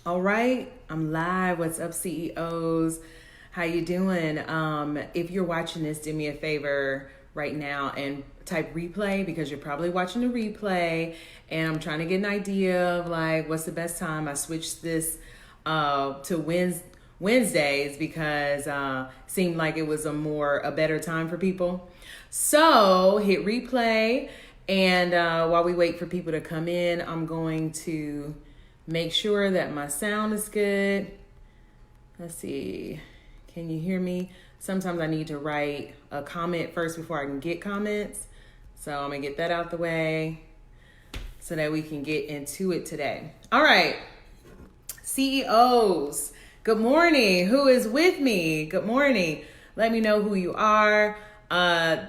All right, I'm live. What's up, CEOs? How you doing? If you're watching this, do me a favor right now and type replay because you're probably watching the replay. And I'm trying to get an idea of like what's the best time. I switched this to Wednesdays because seemed like it was a better time for people. So hit replay, and while we wait for people to come in, I'm going to make sure that my sound is good. Let's see. Can you hear me? Sometimes I need to write a comment first before I can get comments. So I'm going to get that out the way so that we can get into it today. All right. CEOs, good morning. Who is with me? Good morning. Let me know who you are.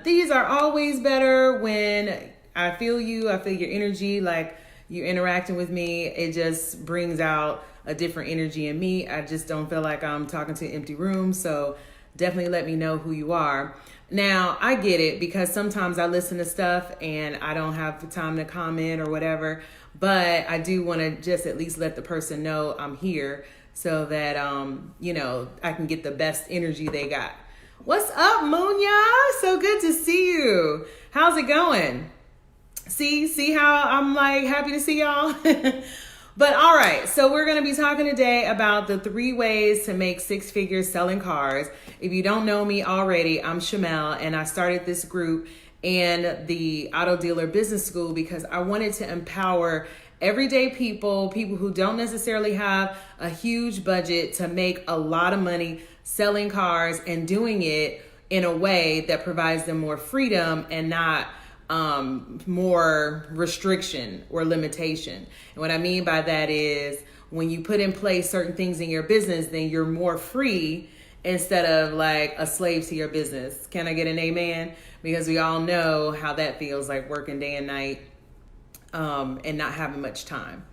These are always better when I feel you. I feel your energy, like you interacting with me. It just brings out a different energy in me. I just don't feel like I'm talking to an empty room. So definitely let me know who you are. Now, I get it because sometimes I listen to stuff and I don't have time to comment or whatever, but I do want to just at least let the person know I'm here so that, I can get the best energy they got. What's up, Munya? So good to see you. How's it going? See how I'm like happy to see y'all? But all right, so we're going to be talking today about the 3 ways to make 6 figures selling cars. If you don't know me already, I'm Shamel, and I started this group and the Auto Dealer Business School because I wanted to empower everyday people who don't necessarily have a huge budget to make a lot of money selling cars and doing it in a way that provides them more freedom and not more restriction or limitation. And what I mean by that is when you put in place certain things in your business, then you're more free instead of like a slave to your business. Can I get an amen? Because we all know how that feels, like working day and night and not having much time.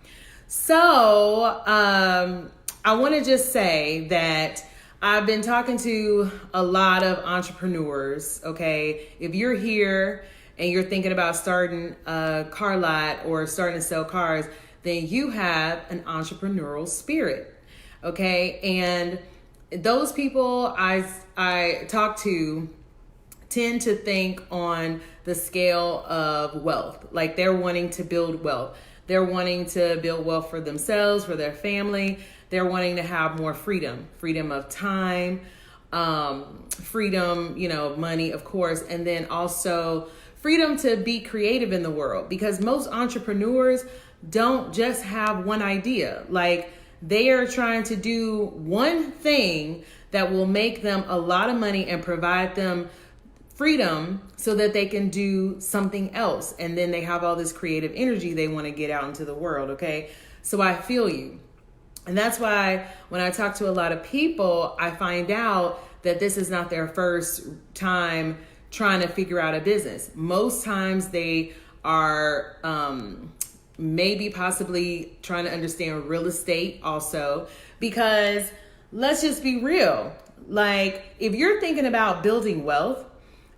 So I want to just say that I've been talking to a lot of entrepreneurs, okay? If you're here and you're thinking about starting a car lot or starting to sell cars, then you have an entrepreneurial spirit, okay? And those people I talk to tend to think on the scale of wealth. Like they're wanting to build wealth. They're wanting to build wealth for themselves, for their family. They're wanting to have more freedom of time, freedom, money, of course, and then also freedom to be creative in the world, because most entrepreneurs don't just have one idea. Like they are trying to do one thing that will make them a lot of money and provide them freedom so that they can do something else. And then they have all this creative energy they want to get out into the world. Okay. So I feel you. And that's why when I talk to a lot of people, I find out that this is not their first time trying to figure out a business. Most times they are maybe possibly trying to understand real estate also, because let's just be real. Like if you're thinking about building wealth,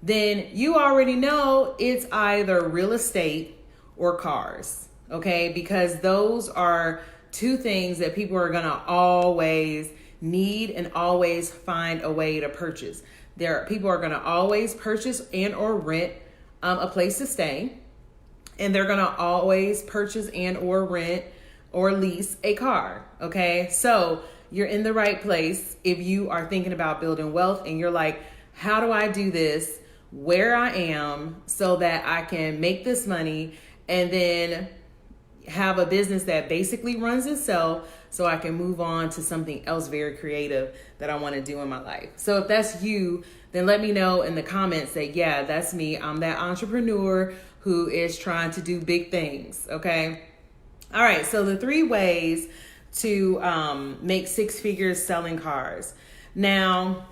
then you already know it's either real estate or cars, okay? Because those are 2 things that people are gonna always need and always find a way to purchase. People are gonna always purchase and or rent a place to stay, and they're gonna always purchase and or rent or lease a car, okay? So you're in the right place if you are thinking about building wealth and you're like, how do I do this where I am so that I can make this money and then have a business that basically runs itself so I can move on to something else very creative that I want to do in my life. So if that's you, then let me know in the comments that, yeah, that's me. I'm that entrepreneur who is trying to do big things, okay? All right, so the 3 ways to make 6 figures selling cars. Now,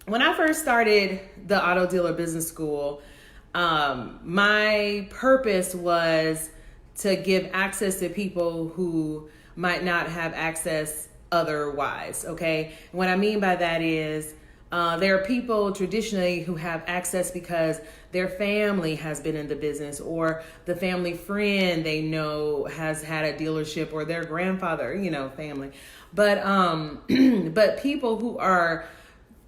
when I first started the Auto Dealer Business School, my purpose was to give access to people who might not have access otherwise, okay? And what I mean by that is There are people traditionally who have access because their family has been in the business, or the family friend they know has had a dealership, or their grandfather, family. But but people who are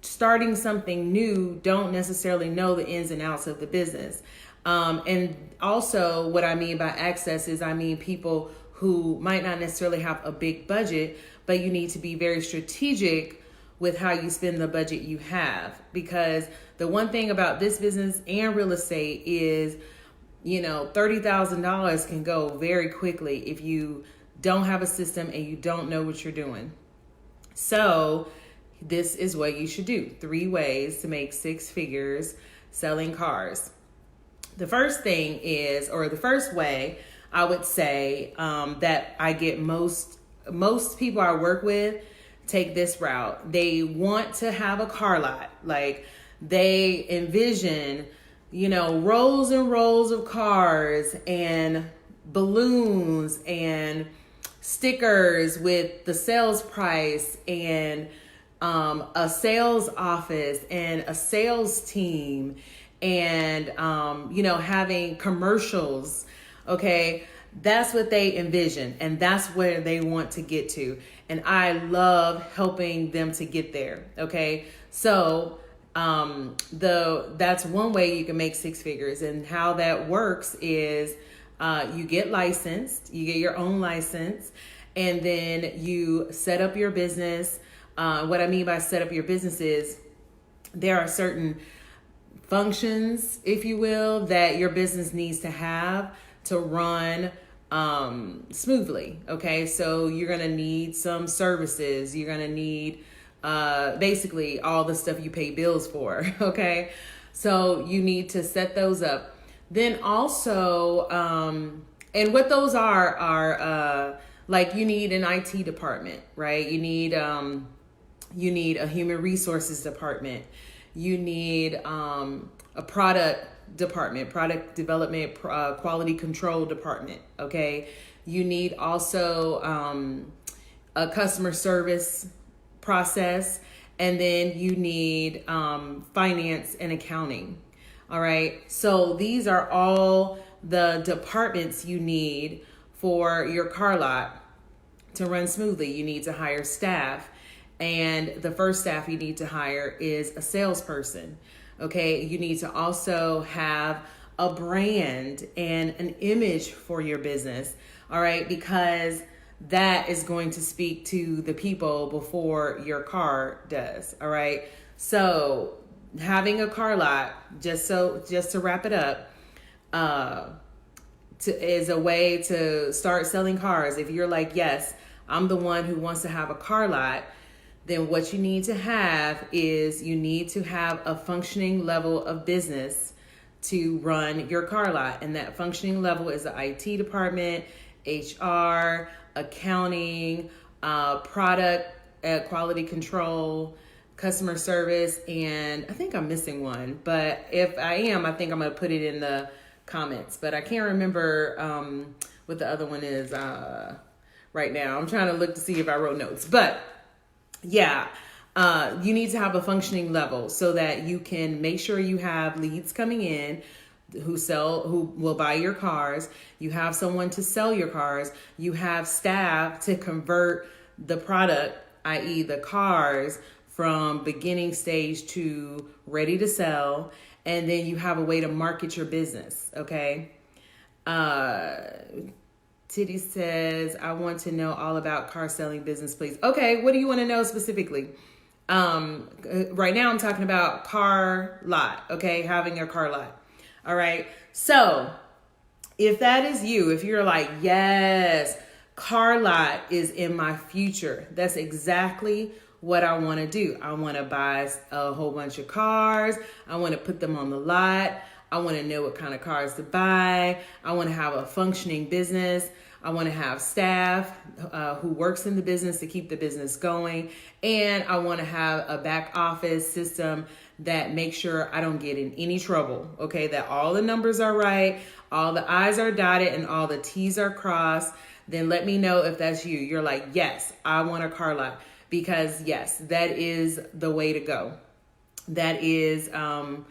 starting something new don't necessarily know the ins and outs of the business. And also what I mean by access is I mean people who might not necessarily have a big budget, but you need to be very strategic with how you spend the budget you have. Because the one thing about this business and real estate is, $30,000 can go very quickly if you don't have a system and you don't know what you're doing. So this is what you should do. 3 ways to make 6 figures selling cars. The first thing is, or the first way I would say that I get most people I work with take this route. They want to have a car lot. Like they envision, rows and rows of cars and balloons and stickers with the sales price and a sales office and a sales team and, having commercials. Okay. That's what they envision, and that's where they want to get to. And I love helping them to get there. Okay. So, that's one way you can make 6 figures, and how that works is, you get licensed, you get your own license, and then you set up your business. What I mean by set up your business is there are certain functions, if you will, that your business needs to have to run smoothly. Okay. So you're going to need some services. You're going to need basically all the stuff you pay bills for. Okay. So you need to set those up. Then also, and what those are like you need an IT department, right? You need a human resources department. You need a product department, product development, quality control department. Okay. You need also a customer service process, and then you need finance and accounting. All right. So these are all the departments you need for your car lot to run smoothly. You need to hire staff, and the first staff you need to hire is a salesperson. Okay, you need to also have a brand and an image for your business. All right, because that is going to speak to the people before your car does. All right, so having a car lot, just to wrap it up, is a way to start selling cars. If you're like, yes, I'm the one who wants to have a car lot, then what you need to have is you need to have a functioning level of business to run your car lot. And that functioning level is the IT department, HR, accounting, product, quality control, customer service, and I think I'm missing one. But if I am, I think I'm going to put it in the comments. But I can't remember what the other one is right now. I'm trying to look to see if I wrote notes. But yeah, you need to have a functioning level so that you can make sure you have leads coming in who will buy your cars. You have someone to sell your cars. You have staff to convert the product, i.e. the cars, from beginning stage to ready to sell. And then you have a way to market your business. Okay. Titty says, I want to know all about car selling business, please. Okay, what do you want to know specifically? Right now I'm talking about car lot, okay? Having a car lot. All right. So if that is you, if you're like, yes, car lot is in my future, that's exactly what I want to do. I want to buy a whole bunch of cars. I want to put them on the lot. I want to know what kind of cars to buy. I want to have a functioning business. I want to have staff who works in the business to keep the business going. And I want to have a back office system that makes sure I don't get in any trouble. Okay, that all the numbers are right, all the I's are dotted, and all the T's are crossed. Then let me know if that's you. You're like, yes, I want a car lot. Because yes, that is the way to go. that is, well,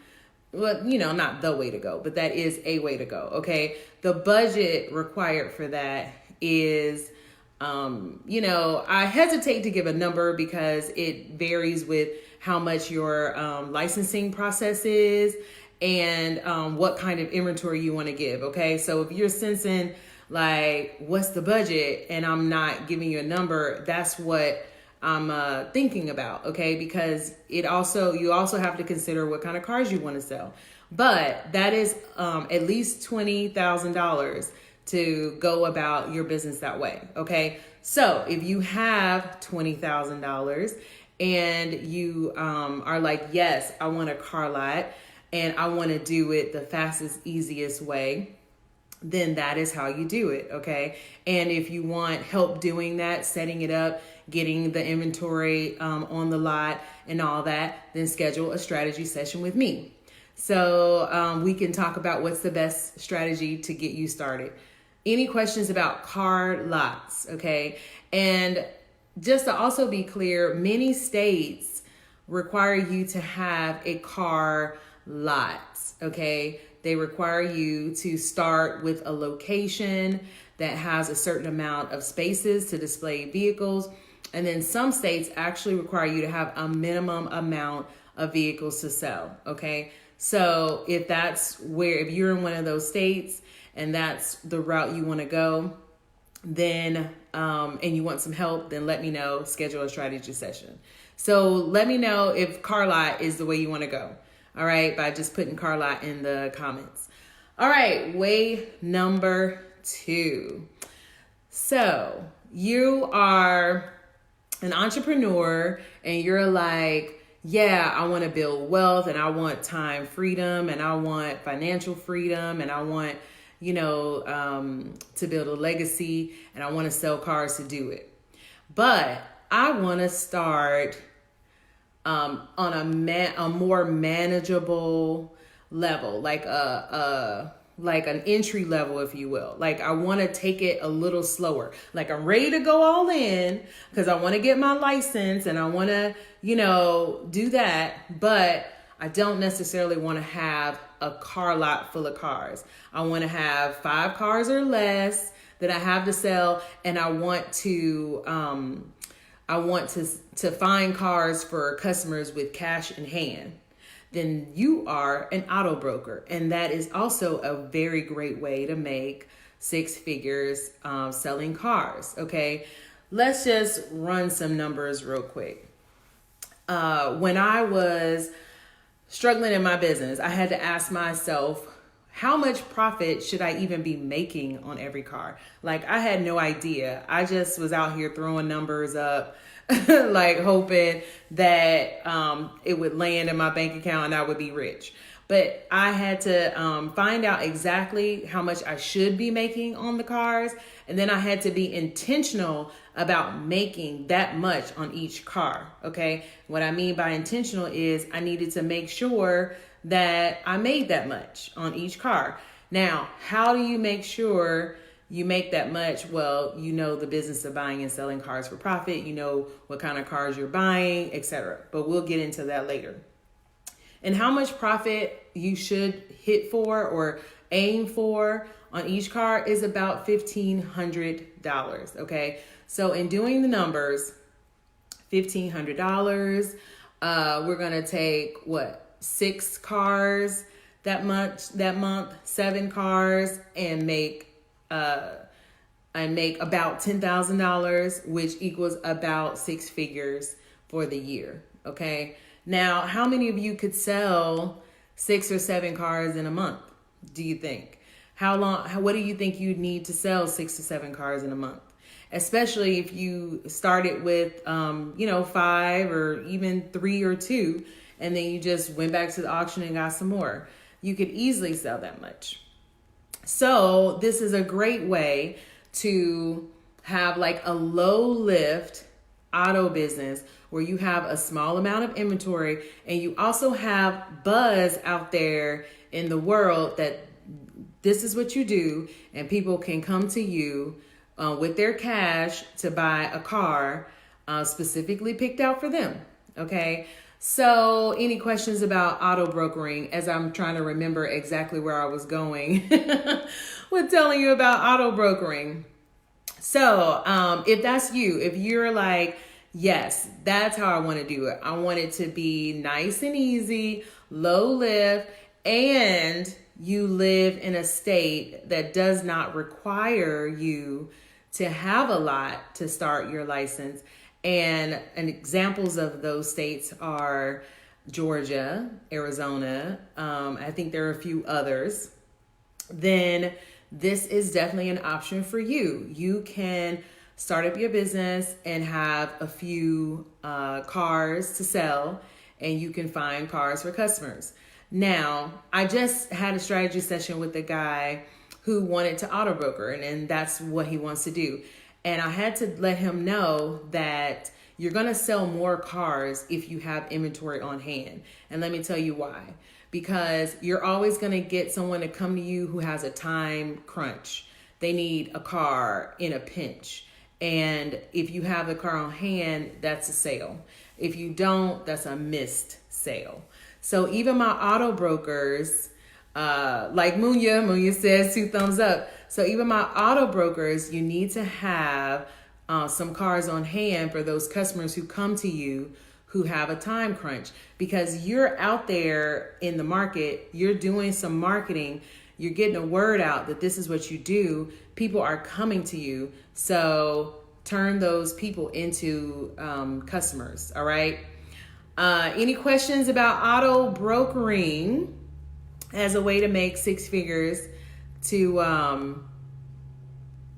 not the way to go, but that is a way to go. Okay. The budget required for that is, I hesitate to give a number because it varies with how much your licensing process is and what kind of inventory you want to give. Okay. So if you're sensing like, what's the budget, and I'm not giving you a number, that's what I'm thinking about. Okay. Because you also have to consider what kind of cars you want to sell. But that is at least $20,000 to go about your business that way. Okay. So if you have $20,000 and you are like, yes, I want a car lot and I want to do it the fastest, easiest way, then that is how you do it. Okay. And if you want help doing that, setting it up, getting the inventory on the lot and all that, then schedule a strategy session with me. So we can talk about what's the best strategy to get you started. Any questions about car lots? Okay. And just to also be clear, many states require you to have a car lot. Okay. They require you to start with a location that has a certain amount of spaces to display vehicles. And then some states actually require you to have a minimum amount of vehicles to sell. Okay. So if you're in one of those states and that's the route you want to go, then, and you want some help, then let me know, schedule a strategy session. So let me know if car lot is the way you want to go. All right. By just putting car lot in the comments. All right. Way number 2. So you are an entrepreneur and you're like, yeah, I want to build wealth and I want time freedom and I want financial freedom and I want, to build a legacy and I want to sell cars to do it. But I want to start on a more manageable level, like an entry level, if you will. Like I want to take it a little slower. Like I'm ready to go all in because I want to get my license and I want to, do that. But I don't necessarily want to have a car lot full of cars. I want to have 5 cars or less that I have to sell, and I want to find cars for customers with cash in hand. Then you are an auto broker, and that is also a very great way to make 6 figures selling cars. Okay, let's just run some numbers real quick. When I was struggling in my business, I had to ask myself, how much profit should I even be making on every car? Like I had no idea. I just was out here throwing numbers up, like hoping that it would land in my bank account and I would be rich. But I had to find out exactly how much I should be making on the cars. And then I had to be intentional about making that much on each car. Okay. What I mean by intentional is I needed to make sure that I made that much on each car. Now, how do you make sure you make that much? Well, the business of buying and selling cars for profit, what kind of cars you're buying, etc. But we'll get into that later. And how much profit you should hit for or aim for on each car is about $1,500. Okay. So in doing the numbers, $1,500, we're going to take 6 cars that month, 7 cars and make about $10,000, which equals about 6 figures for the year. Okay. Now, how many of you could sell 6 or 7 cars in a month? Do you think? What do you think you'd need to sell 6 to 7 cars in a month? Especially if you started with, 5 or even 3 or 2, and then you just went back to the auction and got some more. You could easily sell that much. So this is a great way to have like a low lift auto business where you have a small amount of inventory and you also have buzz out there in the world that this is what you do, and people can come to you with their cash to buy a car specifically picked out for them. Okay. So, any questions about auto brokering as I'm trying to remember exactly where I was going with telling you about auto brokering? So, if that's you, if you're like, yes, that's how I want to do it. I want it to be nice and easy, low lift, and you live in a state that does not require you to have a lot to start your license. And examples of those states are Georgia, Arizona. I think there are a few others. Then this is definitely an option for you. You can start up your business and have a few cars to sell, and you can find cars for customers. Now, I just had a strategy session with a guy who wanted to auto broker, and that's what he wants to do. And I had to let him know that you're going to sell more cars if you have inventory on hand. And let me tell you why. Because you're always going to get someone to come to you who has a time crunch. They need a car in a pinch. And if you have the car on hand, that's a sale. If you don't, that's a missed sale. So even my auto brokers, like Munya says 2 thumbs up. So even my auto brokers, you need to have some cars on hand for those customers who come to you who have a time crunch, because you're out there in the market, you're doing some marketing, you're getting a word out that this is what you do. People are coming to you. So turn those people into customers. All right. Any questions about auto brokering as a way to make 6 figures to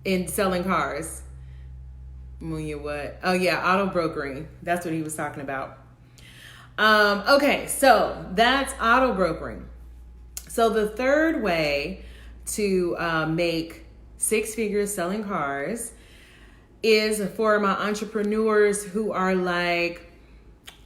in selling cars? Munya, what? Oh yeah, auto brokering. That's what he was talking about. Okay, so that's auto brokering. So the third way to make 6 figures selling cars is for my entrepreneurs who are like,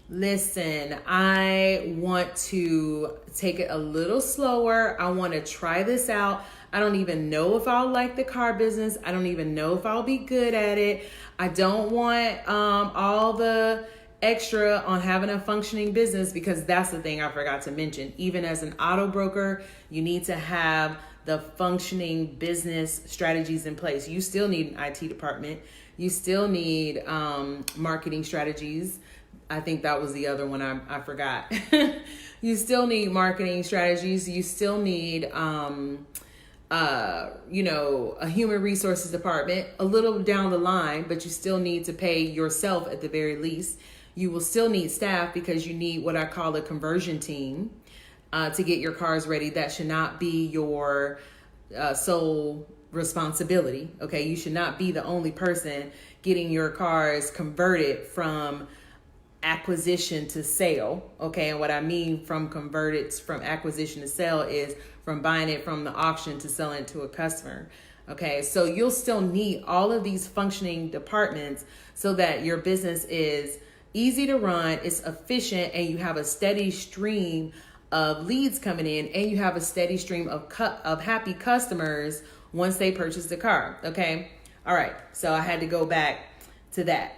listen, I want to take it a little slower. I want to try this out. I don't even know if I'll like the car business. I don't even know if I'll be good at it. I don't want all the extra on having a functioning business, because that's the thing I forgot to mention. Even as an auto broker, you need to have the functioning business strategies in place. You still need an IT department. You still need marketing strategies. I think that was the other one I forgot. You still need marketing strategies. You still need a human resources department a little down the line, but you still need to pay yourself at the very least. You will still need staff, because you need what I call a conversion team to get your cars ready. That should not be your sole responsibility. Okay. You should not be the only person getting your cars converted from acquisition to sale. Okay. And what I mean from acquisition to sale is from buying it from the auction to selling it to a customer. Okay. So you'll still need all of these functioning departments so that your business is easy to run, it's efficient, and you have a steady stream of leads coming in, and you have a steady stream of happy customers once they purchase the car. Okay. All right. So I had to go back to that.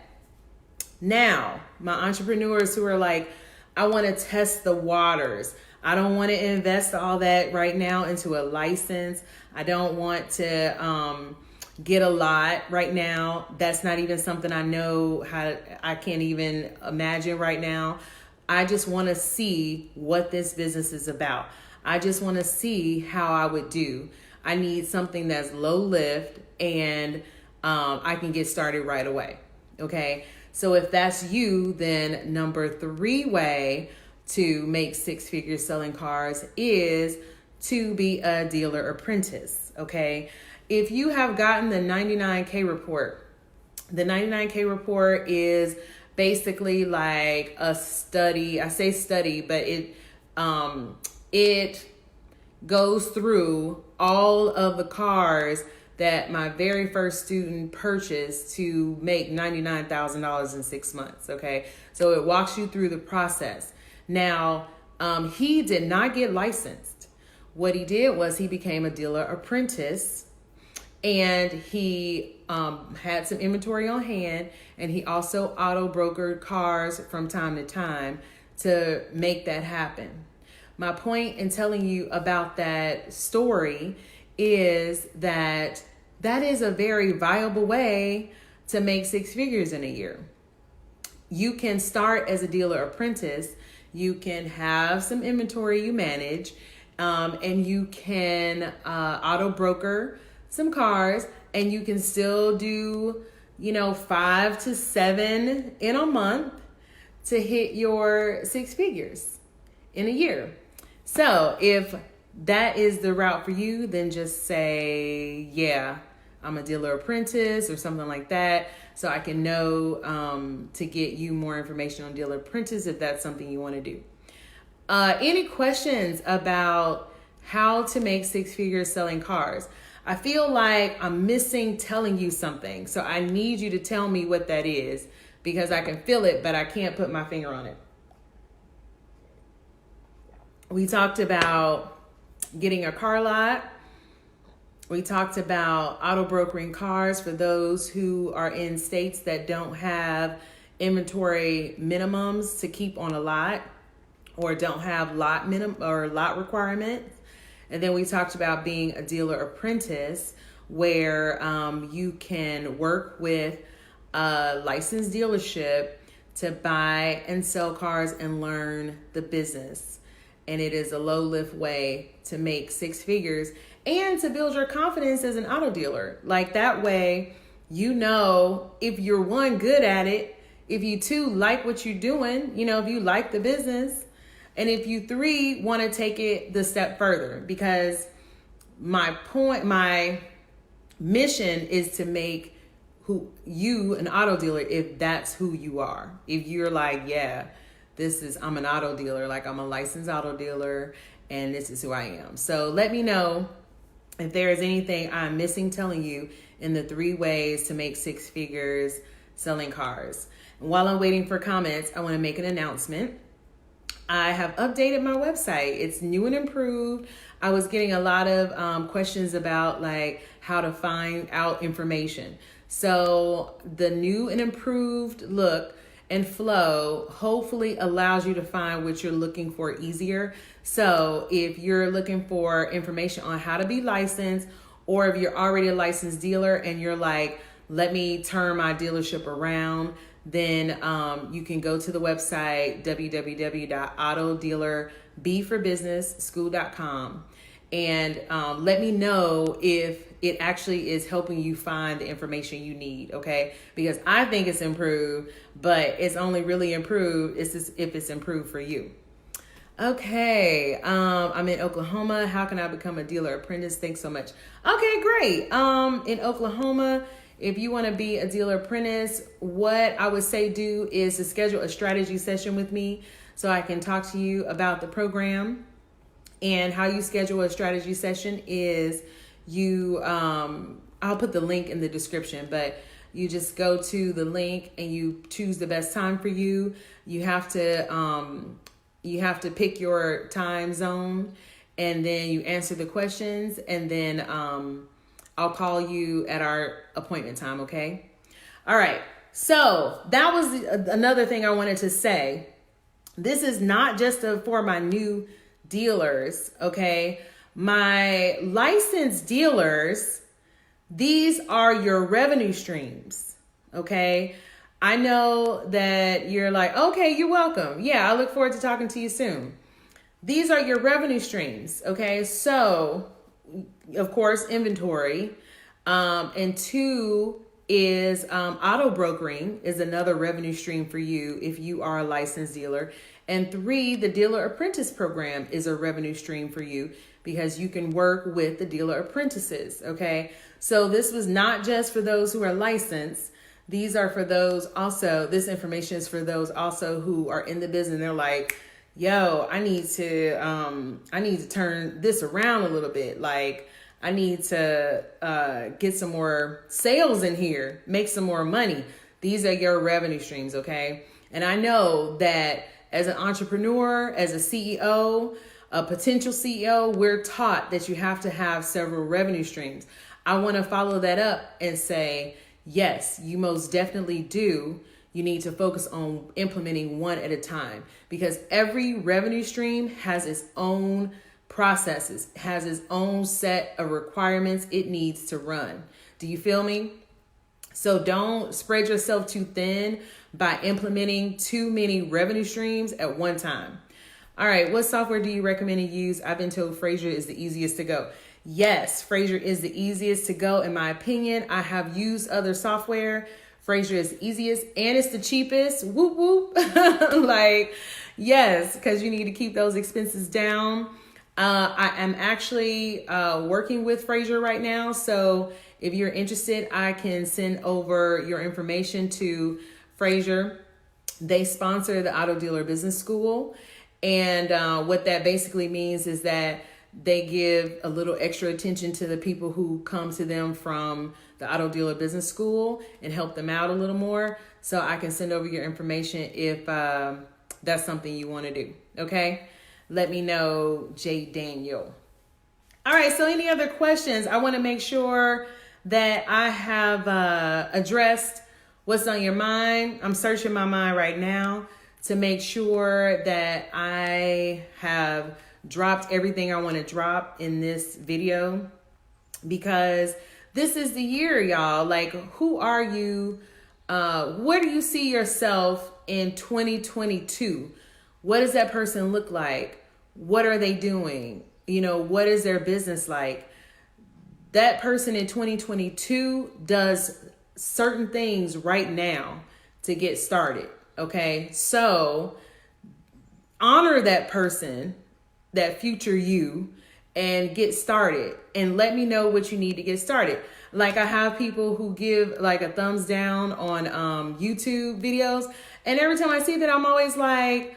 Now, my entrepreneurs who are like, I want to test the waters. I don't want to invest all that right now into a license. I don't want to get a lot right now. That's not even something I know how. I can't even imagine right now. I just want to see what this business is about. I just want to see how I would do. I need something that's low lift, and I can get started right away. Okay. So if that's you, then number 3 way to make 6 figures selling cars is to be a dealer apprentice. Okay. If you have gotten the 99K report, the 99K report is basically like a study. I say study, but it goes through all of the cars that my very first student purchased to make $99,000 in 6 months. Okay. So it walks you through the process. Now, he did not get licensed. What he did was he became a dealer apprentice, and he had some inventory on hand, and he also auto brokered cars from time to time to make that happen. My point in telling you about that story is that that is a very viable way to make six figures in a year. You can start as a dealer apprentice. You can have some inventory you manage, and you can auto broker some cars, and you can still do, 5 to 7 in a month to hit your six figures in a year. So if that is the route for you, then just say, yeah, I'm a dealer apprentice or something like that, so I can know to get you more information on dealer apprentice if that's something you want to do. Any questions about how to make six figures selling cars? I feel like I'm missing telling you something, so I need you to tell me what that is, because I can feel it, but I can't put my finger on it. We talked about getting a car lot. We talked about auto brokering cars for those who are in states that don't have inventory minimums to keep on a lot, or don't have lot requirements. And then we talked about being a dealer apprentice, where you can work with a licensed dealership to buy and sell cars and learn the business. And it is a low lift way to make six figures and to build your confidence as an auto dealer. Like that way, if you're one, good at it, if you two, like what you're doing, if you like the business, and if you three, want to take it the step further, because my mission is to make you an auto dealer if that's who you are. If you're like, yeah, I'm an auto dealer, like I'm a licensed auto dealer, and this is who I am. So let me know if there is anything I'm missing telling you in the 3 ways to make six figures selling cars. And while I'm waiting for comments, I want to make an announcement. I have updated my website. It's new and improved. I was getting a lot of questions about like how to find out information. So the new and improved look and flow hopefully allows you to find what you're looking for easier. So if you're looking for information on how to be licensed, or if you're already a licensed dealer and you're like, let me turn my dealership around, then you can go to the website www.autodealerbforbusinessschool.com and let me know if it actually is helping you find the information you need, okay? Because I think it's improved, but it's only really improved if it's improved for you. Okay, I'm in Oklahoma. How can I become a dealer apprentice? Thanks so much. Okay, great. In Oklahoma, if you want to be a dealer apprentice, what I would say do is to schedule a strategy session with me so I can talk to you about the program. And how you schedule a strategy session is I'll put the link in the description, but you just go to the link and you choose the best time for you. You have to pick your time zone, and then you answer the questions, and then I'll call you at our appointment time, okay? All right, so that was another thing I wanted to say. This is not just for my new dealers, okay? My licensed dealers, these are your revenue streams, okay? I know that you're like, okay, you're welcome. Yeah, I look forward to talking to you soon. These are your revenue streams, okay? So, of course, inventory. And 2 is auto brokering is another revenue stream for you if you are a licensed dealer. And 3, the dealer apprentice program is a revenue stream for you because you can work with the dealer apprentices, okay? So this was not just for those who are licensed. These are for those also, this information is for those also who are in the business. They're like, yo, I need to turn this around a little bit. Like, I need to get some more sales in here, make some more money. These are your revenue streams, okay? And I know that as an entrepreneur, as a CEO, a potential CEO, we're taught that you have to have several revenue streams. I want to follow that up and say, yes, you most definitely do. You need to focus on implementing one at a time, because every revenue stream has its own processes, has its own set of requirements it needs to run. Do you feel me? So don't spread yourself too thin by implementing too many revenue streams at one time. All right, what software do you recommend to use? I've been told Frasier is the easiest to go. Yes, Frasier is the easiest to go in my opinion. I have used other software. Frasier is the easiest and it's the cheapest. Whoop, whoop. Like, yes, because you need to keep those expenses down. I am actually working with Frasier right now. So if you're interested, I can send over your information to Frasier. They sponsor the Auto Dealer Business School. And what that basically means is that they give a little extra attention to the people who come to them from the Auto Dealer Business School and help them out a little more. So I can send over your information if that's something you want to do. Okay? Let me know, J. Daniel. All right, so any other questions? I want to make sure that I have addressed what's on your mind. I'm searching my mind right now to make sure that I have dropped everything I want to drop in this video, because this is the year, y'all. Like, who are you? Where do you see yourself in 2022? What does that person look like? What are they doing? You know, what is their business like? That person in 2022 does certain things right now to get started. Okay, so honor that person, that future you, and get started, and let me know what you need to get started. Like, I have people who give like a thumbs down on YouTube videos, and every time I see that, I'm always like,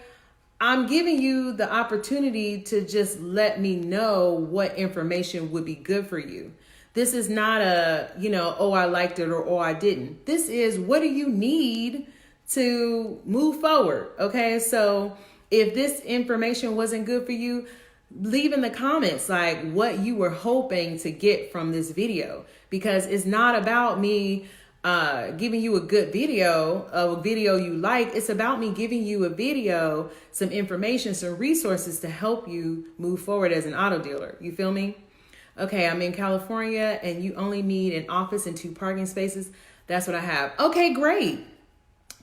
I'm giving you the opportunity to just let me know what information would be good for you. This is not a, you know, oh, I liked it, or oh, I didn't. This is, what do you need to move forward? Okay, so if this information wasn't good for you, leave in the comments like what you were hoping to get from this video, because it's not about me giving you a good video of a video you like. It's about me giving you a video, some information, some resources to help you move forward as an auto dealer. You feel me? Okay, I'm in California and you only need an office and 2 parking spaces. That's what I have. Okay, great.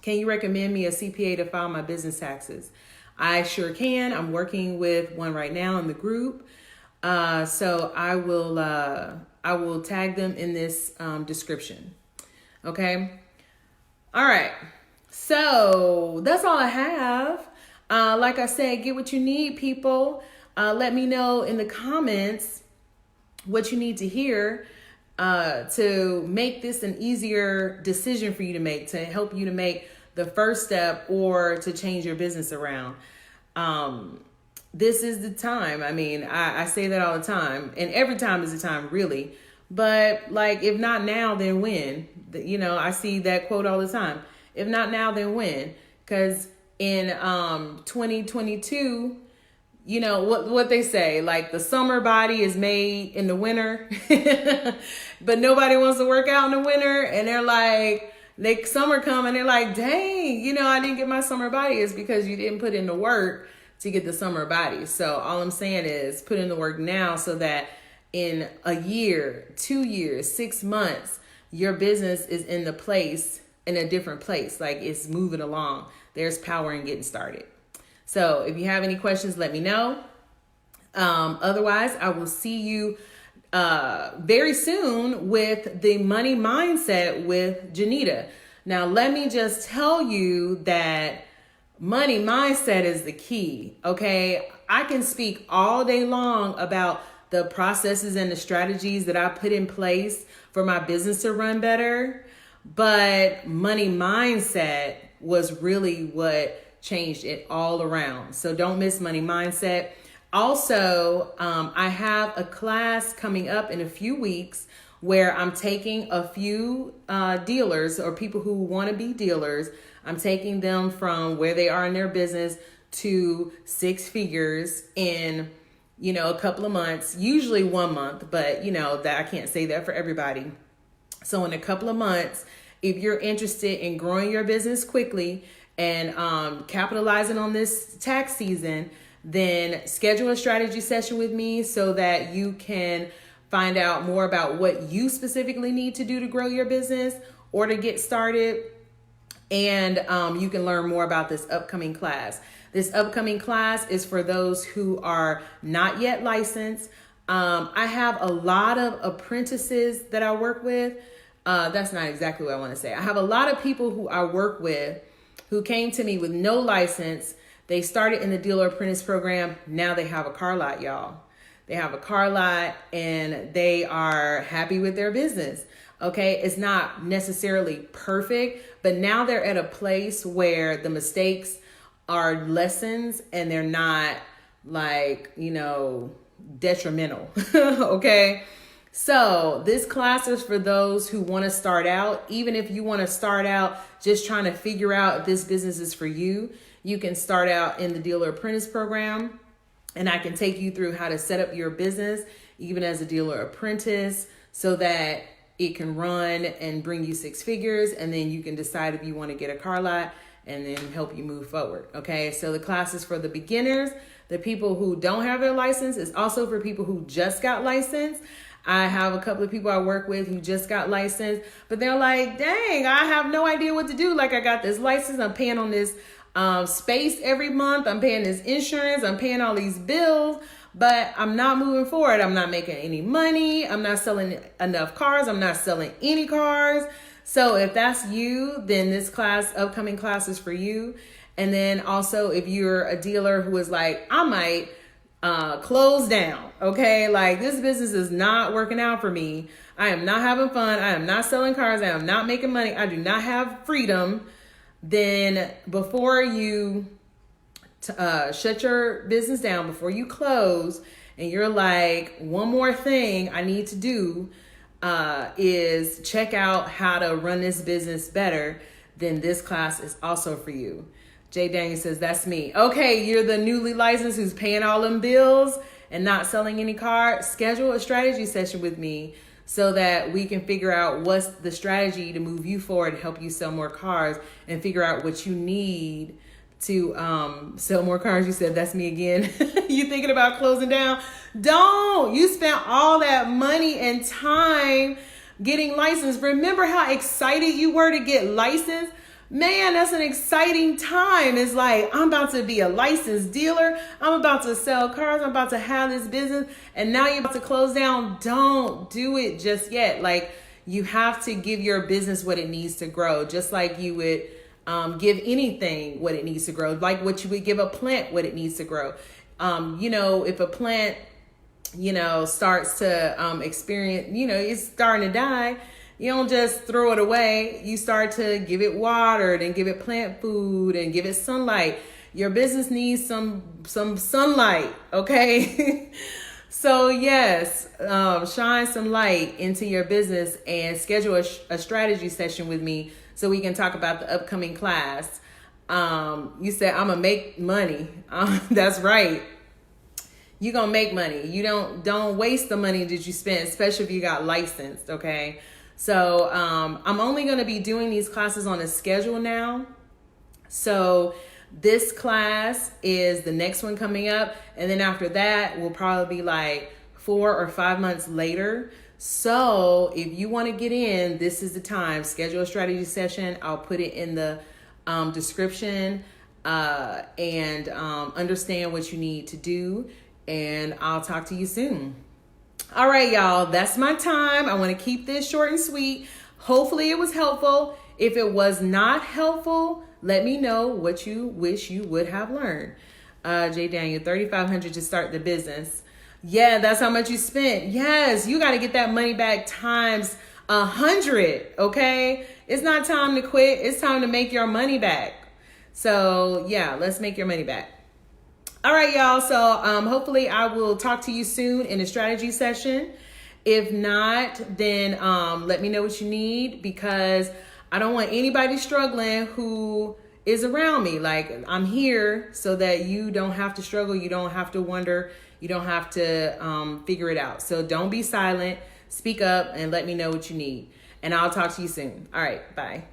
Can you recommend me a CPA to file my business taxes? I sure can. I'm working with one right now in the group. So I will tag them in this description. Okay. All right. So that's all I have. Like I said, get what you need, people. Let me know in the comments what you need to hear to make this an easier decision for you to make, to help you to make the first step or to change your business around. This is the time. I mean, I say that all the time, and every time is the time, really. But like, if not now, then when? You know, I see that quote all the time. If not now, then when? Because in 2022, you know what they say, like, the summer body is made in the winter, but nobody wants to work out in the winter. And they're like, summer come and they're like, dang, you know, I didn't get my summer body. It's because you didn't put in the work to get the summer body. So all I'm saying is put in the work now, so that in a year, 2 years, 6 months, your business is in a different place. Like, it's moving along. There's power in getting started. So if you have any questions, let me know. Otherwise, I will see you very soon with the money mindset with Janita. Now, let me just tell you that money mindset is the key. Okay. I can speak all day long about the processes and the strategies that I put in place for my business to run better, but money mindset was really what changed it all around. So don't miss money mindset. Also, I have a class coming up in a few weeks where I'm taking a few dealers or people who want to be dealers. I'm taking them from where they are in their business to 6 figures in, you know, a couple of months, usually 1 month, but you know that I can't say that for everybody. So in a couple of months, If you're interested in growing your business quickly and capitalizing on this tax season, then schedule a strategy session with me so that you can find out more about what you specifically need to do to grow your business or to get started. And you can learn more about this upcoming class. This upcoming class is for those who are not yet licensed. I have a lot of apprentices that I work with. That's not exactly what I want to say. I have a lot of people who I work with who came to me with no license. They started in the dealer apprentice program. Now they have a car lot, y'all. They have a car lot and they are happy with their business. Okay, it's not necessarily perfect, but now they're at a place where the mistakes are lessons and they're not like, detrimental. Okay, so this class is for those who want to start out. Even if you want to start out just trying to figure out if this business is for you, you can start out in the dealer apprentice program and I can take you through how to set up your business, even as a dealer apprentice, so that it can run and bring you 6 figures. And then you can decide if you want to get a car lot and then help you move forward. Okay, so the class is for the beginners, the people who don't have their license. It's also for people who just got licensed. I have a couple of people I work with who just got licensed, but they're like, dang, I have no idea what to do. Like, I got this license, I'm paying on this space every month, I'm paying this insurance, I'm paying all these bills, but I'm not moving forward. I'm not making any money. I'm not selling enough cars. I'm not selling any cars. So if that's you, then this upcoming class is for you. And then also if you're a dealer who is like, I might close down. Okay. Like, this business is not working out for me. I am not having fun. I am not selling cars. I am not making money. I do not have freedom. Then before you shut your business down, before you close, and you're like, one more thing I need to do is check out how to run this business better, then this class is also for you. Jay Daniel says, that's me. Okay, you're the newly licensed who's paying all them bills and not selling any cars. Schedule a strategy session with me so that we can figure out what's the strategy to move you forward, help you sell more cars, and figure out what you need to sell more cars. You said, that's me again. You thinking about closing down? Don't. You spent all that money and time getting licensed. Remember how excited you were to get licensed? Man, that's an exciting time. It's like, I'm about to be a licensed dealer. I'm about to sell cars. I'm about to have this business. And now you're about to close down. Don't do it just yet. Like, you have to give your business what it needs to grow, just like you would give anything what it needs to grow, like what you would give a plant what it needs to grow. If a plant, starts to experience, it's starting to die, you don't just throw it away. You start to give it water, and give it plant food and give it sunlight. Your business needs some sunlight, okay? So yes, shine some light into your business and schedule a strategy session with me so we can talk about the upcoming class. You said, I'm gonna make money. That's right. You're gonna make money. You don't waste the money that you spent, especially if you got licensed, okay? So I'm only gonna be doing these classes on a schedule now. So this class is the next one coming up. And then after that will probably be like 4 or 5 months later. So if you want to get in, this is the time. Schedule a strategy session. I'll put it in the description and understand what you need to do. And I'll talk to you soon. All right, y'all, that's my time. I want to keep this short and sweet. Hopefully it was helpful. If it was not helpful, let me know what you wish you would have learned. Jay Daniel, $3,500 to start the business. Yeah, that's how much you spent. Yes, you got to get that money back times 100. Okay, it's not time to quit. It's time to make your money back. So yeah, let's make your money back. All right, y'all. So hopefully I will talk to you soon in a strategy session. If not, then let me know what you need, because I don't want anybody struggling who is around me. Like, I'm here so that you don't have to struggle. You don't have to wonder. You don't have to figure it out. So don't be silent. Speak up and let me know what you need. and I'll talk to you soon. All right, bye.